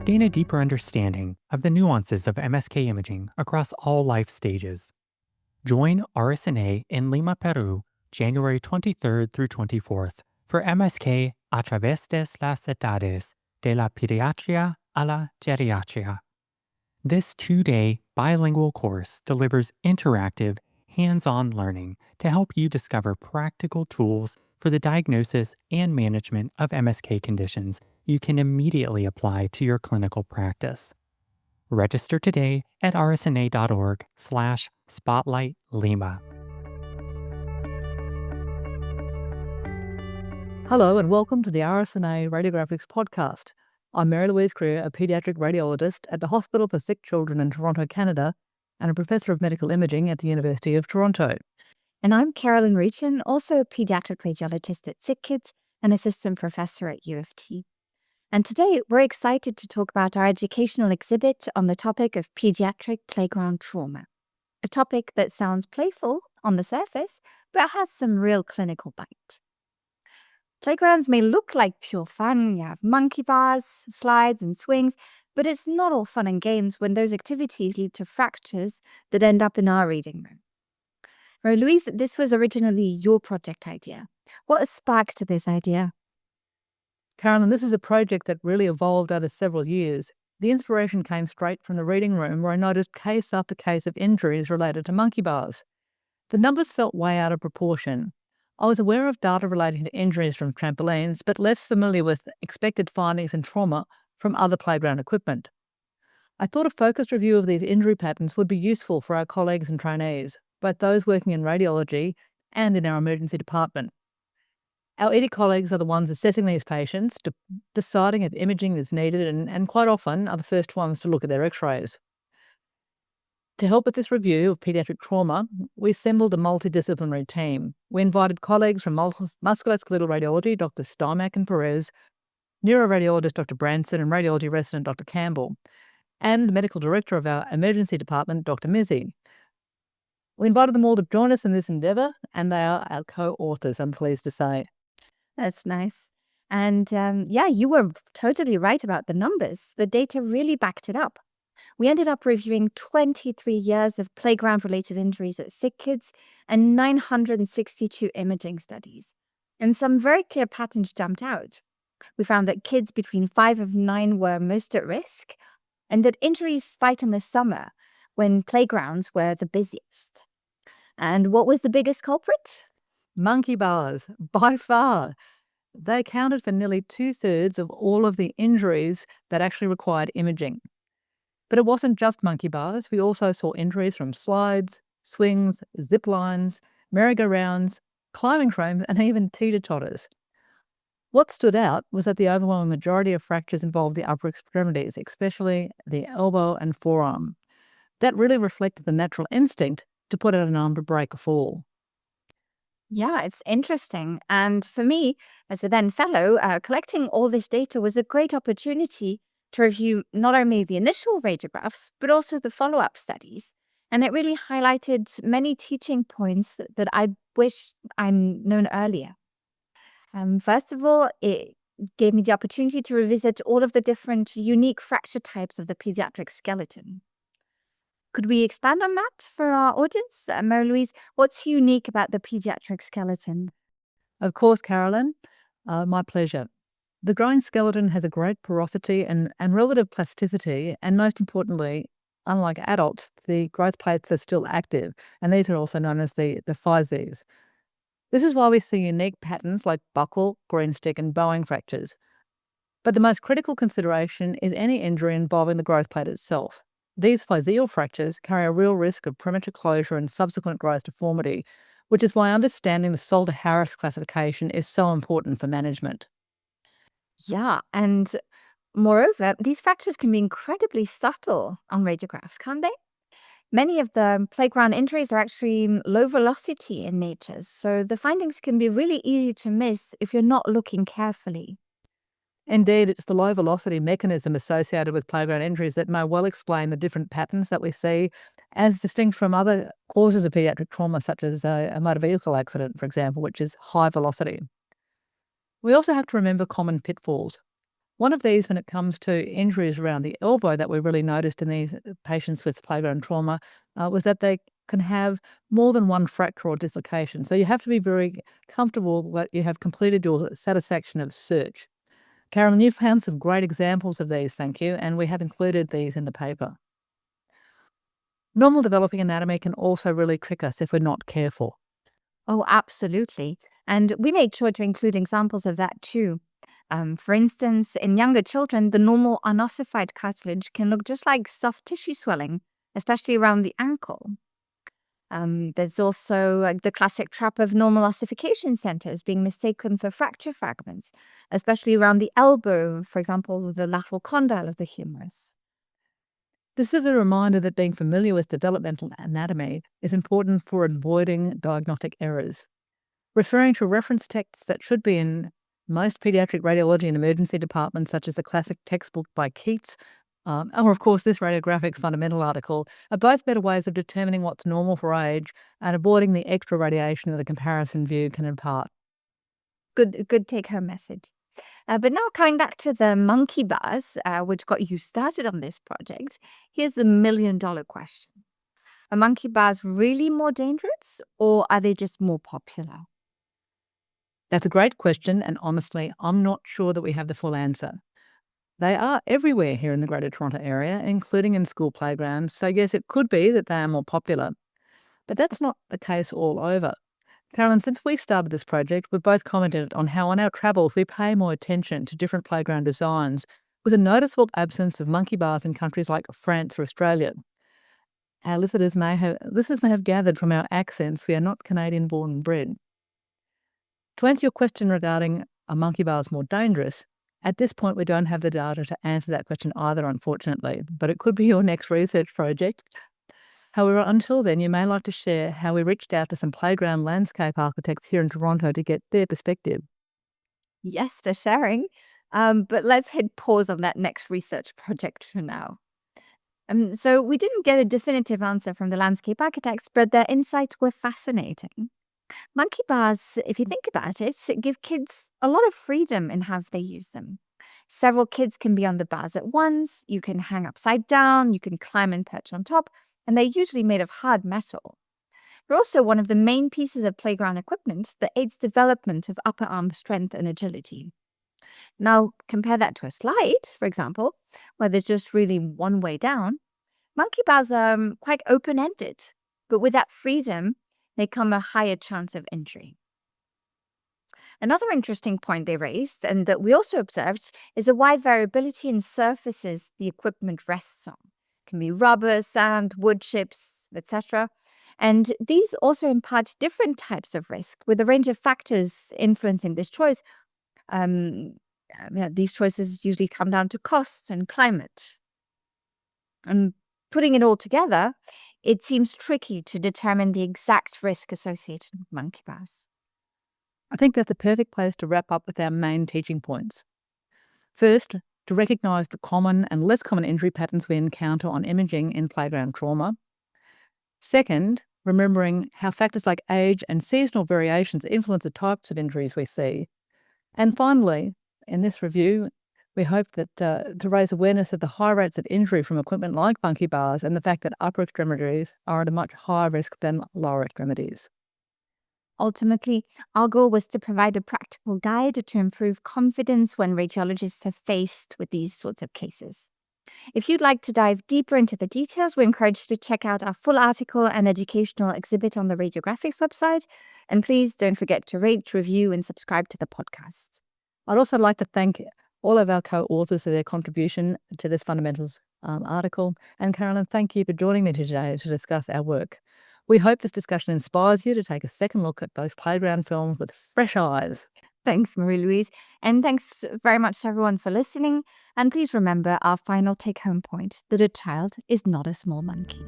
Gain a deeper understanding of the nuances of MSK imaging across all life stages. Join RSNA in Lima, Peru, January 23rd through 24th for MSK a través de las edades de la pediatría a la geriatría. This 2-day bilingual course delivers interactive, hands-on learning to help you discover practical tools for the diagnosis and management of MSK conditions you can immediately apply to your clinical practice. Register today at rsna.org/spotlightlima. Hello and welcome to the RSNA Radiographics podcast. I'm Mary Louise Creer, a pediatric radiologist at the Hospital for Sick Children in Toronto, Canada, and a professor of medical imaging at the University of Toronto. And I'm Carolyn Reichin, also a pediatric radiologist at Sick Kids and assistant professor at U of T. And today we're excited to talk about our educational exhibit on the topic of pediatric playground trauma, a topic that sounds playful on the surface, but has some real clinical bite. Playgrounds may look like pure fun. You have monkey bars, slides, and swings, but it's not all fun and games when those activities lead to fractures that end up in our reading room. Louise, this was originally your project idea. What sparked this idea? Carolyn, this is a project that really evolved over several years. The inspiration came straight from the reading room where I noticed case after case of injuries related to monkey bars. The numbers felt way out of proportion. I was aware of data relating to injuries from trampolines, but less familiar with expected findings and trauma from other playground equipment. I thought a focused review of these injury patterns would be useful for our colleagues and trainees, both those working in radiology and in our emergency department. Our ED colleagues are the ones assessing these patients, deciding if imaging is needed, and quite often are the first ones to look at their x-rays. To help with this review of pediatric trauma, we assembled a multidisciplinary team. We invited colleagues from musculoskeletal radiology, Dr. Steinmack and Perez, neuroradiologist Dr. Branson, and radiology resident Dr. Campbell, and the medical director of our emergency department, Dr. Mizzi. We invited them all to join us in this endeavour, and they are our co-authors, I'm pleased to say. That's nice. And you were totally right about the numbers. The data really backed it up. We ended up reviewing 23 years of playground-related injuries at Sick Kids and 962 imaging studies. And some very clear patterns jumped out. We found that kids between 5 and 9 were most at risk, and that injuries spiked in the summer when playgrounds were the busiest. And what was the biggest culprit? Monkey bars, by far. They accounted for nearly 2/3 of all of the injuries that actually required imaging. But it wasn't just monkey bars. We also saw injuries from slides, swings, zip lines, merry-go-rounds, climbing frames, and even teeter-totters. What stood out was that the overwhelming majority of fractures involved the upper extremities, especially the elbow and forearm. That really reflected the natural instinct to put out an arm to break a fall. Yeah, it's interesting. And for me, as a then fellow, collecting all this data was a great opportunity to review not only the initial radiographs, but also the follow-up studies. And it really highlighted many teaching points that I wish I'd known earlier. First of all, it gave me the opportunity to revisit all of the different unique fracture types of the pediatric skeleton. Could we expand on that for our audience? Mary Louise, what's unique about the pediatric skeleton? Of course, Carolyn, my pleasure. The growing skeleton has a great porosity and relative plasticity, and most importantly, unlike adults, the growth plates are still active, and these are also known as the physes. This is why we see unique patterns like buckle, greenstick, and bowing fractures. But the most critical consideration is any injury involving the growth plate itself. These physeal fractures carry a real risk of premature closure and subsequent growth deformity, which is why understanding the Salter-Harris classification is so important for management. Yeah, and moreover, these fractures can be incredibly subtle on radiographs, can't they? Many of the playground injuries are actually low velocity in nature, so the findings can be really easy to miss if you're not looking carefully. Indeed, it's the low velocity mechanism associated with playground injuries that may well explain the different patterns that we see as distinct from other causes of pediatric trauma, such as a motor vehicle accident, for example, which is high velocity. We also have to remember common pitfalls. One of these, when it comes to injuries around the elbow that we really noticed in these patients with playground trauma, was that they can have more than one fracture or dislocation. So you have to be very comfortable that you have completed your satisfaction of search. Carolyn, you found some great examples of these, thank you, and we have included these in the paper. Normal developing anatomy can also really trick us if we're not careful. Oh, absolutely. And we made sure to include examples of that too. For instance, in younger children, the normal unossified cartilage can look just like soft tissue swelling, especially around the ankle. There's also the classic trap of normal ossification centers being mistaken for fracture fragments, especially around the elbow, for example, the lateral condyle of the humerus. This is a reminder that being familiar with developmental anatomy is important for avoiding diagnostic errors. Referring to reference texts that should be in most pediatric radiology and emergency departments, such as the classic textbook by Keats, or of course this radiographics fundamental article, are both better ways of determining what's normal for age and avoiding the extra radiation that the comparison view can impart. Good take-home message. But now coming back to the monkey bars, which got you started on this project, here's the million-dollar question. Are monkey bars really more dangerous, or are they just more popular? That's a great question, and honestly, I'm not sure that we have the full answer. They are everywhere here in the Greater Toronto Area, including in school playgrounds, so yes, it could be that they are more popular. But that's not the case all over. Carolyn, since we started this project, we've both commented on how on our travels we pay more attention to different playground designs, with a noticeable absence of monkey bars in countries like France or Australia. Our listeners may have gathered from our accents we are not Canadian born and bred. To answer your question regarding are monkey bars more dangerous, at this point we don't have the data to answer that question either, unfortunately, but it could be your next research project. However, until then, you may like to share how we reached out to some playground landscape architects here in Toronto to get their perspective. Yes, they're sharing. But let's hit pause on that next research project for now. So we didn't get a definitive answer from the landscape architects, but their insights were fascinating. Monkey bars, if you think about it, give kids a lot of freedom in how they use them. Several kids can be on the bars at once, you can hang upside down, you can climb and perch on top, and they're usually made of hard metal. They're also one of the main pieces of playground equipment that aids development of upper arm strength and agility. Now, compare that to a slide, for example, where there's just really one way down. Monkey bars are quite open-ended, but with that freedom, they come a higher chance of injury. Another interesting point they raised, and that we also observed, is a wide variability in surfaces the equipment rests on. It can be rubber, sand, wood chips, etc. And these also impart different types of risk, with a range of factors influencing this choice. These choices usually come down to cost and climate. And putting it all together, it seems tricky to determine the exact risk associated with monkey bars. I think that's the perfect place to wrap up with our main teaching points. First, to recognise the common and less common injury patterns we encounter on imaging in playground trauma. Second, remembering how factors like age and seasonal variations influence the types of injuries we see. And finally, in this review, we hope that to raise awareness of the high rates of injury from equipment like monkey bars and the fact that upper extremities are at a much higher risk than lower extremities. Ultimately, our goal was to provide a practical guide to improve confidence when radiologists are faced with these sorts of cases. If you'd like to dive deeper into the details, we encourage you to check out our full article and educational exhibit on the Radiographics website. And please don't forget to rate, review, and subscribe to the podcast. I'd also like to thank all of our co-authors for their contribution to this fundamentals article. And Carolyn, thank you for joining me today to discuss our work. We hope this discussion inspires you to take a second look at those playground films with fresh eyes. Thanks, Marie-Louise. And thanks very much to everyone for listening. And please remember our final take-home point, that a child is not a small monkey.